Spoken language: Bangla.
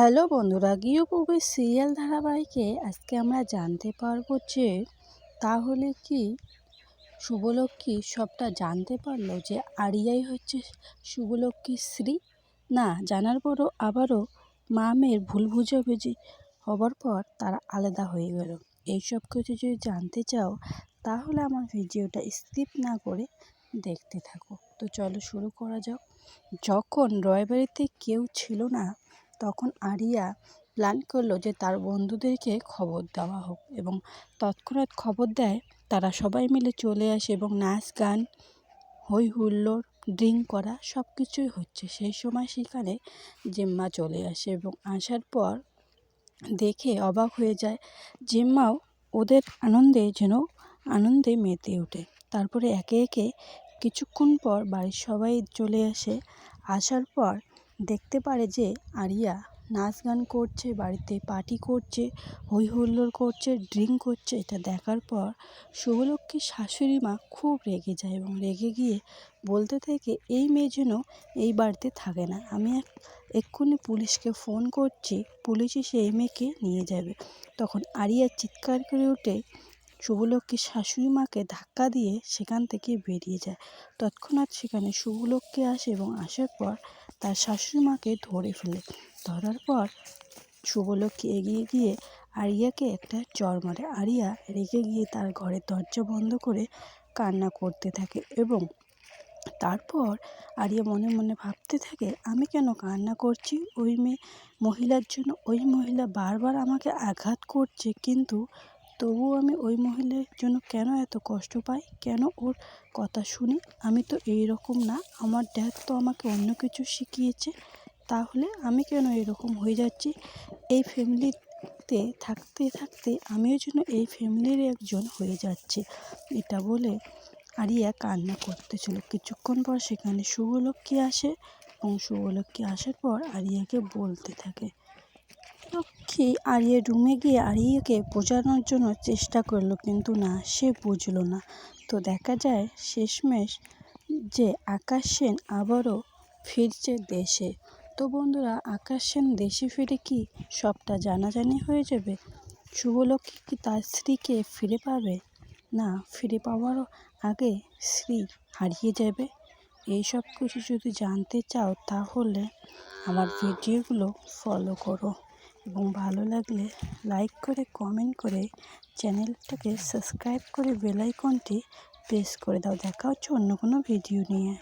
হ্যালো বন্ধুরা, গৃহবধূ সিরিয়াল ধারাবাহিকে আজকে আমরা জানতে পারবো যে তাহলে কি শুভলক্ষ্মী সবটা জানতে পারলো যে আরিয়াই হচ্ছে শুভলক্ষ্মীর স্ত্রী? না জানার পরও আবারও মা মেয়ের ভুল বুঝাবুঝি হবার পর তারা আলাদা হয়ে গেল। এইসব কিছু যদি জানতে চাও তাহলে আমার ভিডিওটা স্কিপ না করে দেখতে থাকো। তো চলো শুরু করা যাক। যখন রায়বাড়িতে কেউ ছিল না তখন আরিয়া প্ল্যান করলো যে তার বন্ধুদেরকে খবর দেওয়া হোক এবং তৎক্ষণাৎ খবর দেয়। তারা সবাই মিলে চলে আসে এবং নাচ গান হই হুল্লোড় ড্রিঙ্ক করা সব কিছুই হচ্ছে। সেই সময় সেখানে জিম্মা চলে আসে এবং আসার পর দেখে অবাক হয়ে যায়। জিম্মাও ওদের আনন্দে মেতে ওঠে। তারপরে একে একে কিছুক্ষণ পর বাড়ির সবাই চলে আসে। আসার পর দেখতে পারে যে আরিয়া নাচ গান করছে, বাড়িতে পার্টি করছে, হই হুল্লোড় করছে, ড্রিঙ্ক করছে। এটা দেখার পর শুভলক্ষ্মীর শাশুড়ি মা খুব রেগে যায় এবং রেগে গিয়ে বলতে থাকে, এই মেয়ে যেন এই বাড়িতে থাকে না। আমি এক্ষুনি পুলিশকে ফোন করছি, পুলিশ এসে এই মেয়েকে নিয়ে যাবে। তখন আরিয়া চিৎকার করে ওঠে। শুভলক্ষ্মীর শাশুড়ি মাকে ধাক্কা দিয়ে সেখান থেকে বেরিয়ে যায়। তৎক্ষণাৎ সেখানে শুভলক্ষ্মী আসে এবং আসার পর তার শাশুড়ি মাকে ধরে ফেলে। ধরার পর শুভলক্ষ্মী এগিয়ে গিয়ে আরিয়াকে একটা চড় মারে। আরিয়া রেগে গিয়ে তার ঘরের দরজা বন্ধ করে কান্না করতে থাকে এবং তারপর আরিয়া মনে মনে ভাবতে থাকে, আমি কেন কান্না করছি ওই মহিলার জন্য? ওই মহিলা বারবার আমাকে আঘাত করছে, কিন্তু তবুও আমি ওই মহিলার জন্য কেন এত কষ্ট পাই? কেন ওর কথা শুনি? আমি তো এই রকম না। আমার ড্যাড তো আমাকে অন্য কিছু শিখিয়েছে। তাহলে আমি কেন এরকম হয়ে যাচ্ছি? এই ফ্যামিলিতে থাকতে থাকতে আমিও যেন এই ফ্যামিলির একজন হয়ে যাচ্ছি। এটা বলে আরিয়া কান্না করতেছিল। কিছুক্ষণ পর সেখানে শুভলক্ষ্মী আসে এবং শুভলক্ষ্মী আসার পর আরিয়াকে বলতে থাকে। লক্ষ্মী আরিয়ার রুমে গিয়ে আরিয়াকে বোঝানোর জন্য চেষ্টা করলো, কিন্তু না, সে বুঝলো না। তো দেখা যায় শেষমেশ যে আকাশ সেন আবারও ফিরছে দেশে। তো বন্ধুরা, আকাশ সেন দেশে ফিরে কি সবটা জানাজানি হয়ে যাবে? শুভলক্ষ্মী কি তার স্ত্রীকে ফিরে পাবে? না, ফিরে পাওয়ারও আগে স্ত্রী হারিয়ে যাবে? এইসব কিছু যদি জানতে চাও তাহলে আমার ভিডিওগুলো ফলো করো এবং ভালো লাগলে লাইক করে কমেন্ট করে চ্যানেলটাকে সাবস্ক্রাইব করে বেল আইকনটি প্রেস করে দাও। দেখা হচ্ছে অন্য কোনো ভিডিও নিয়ে।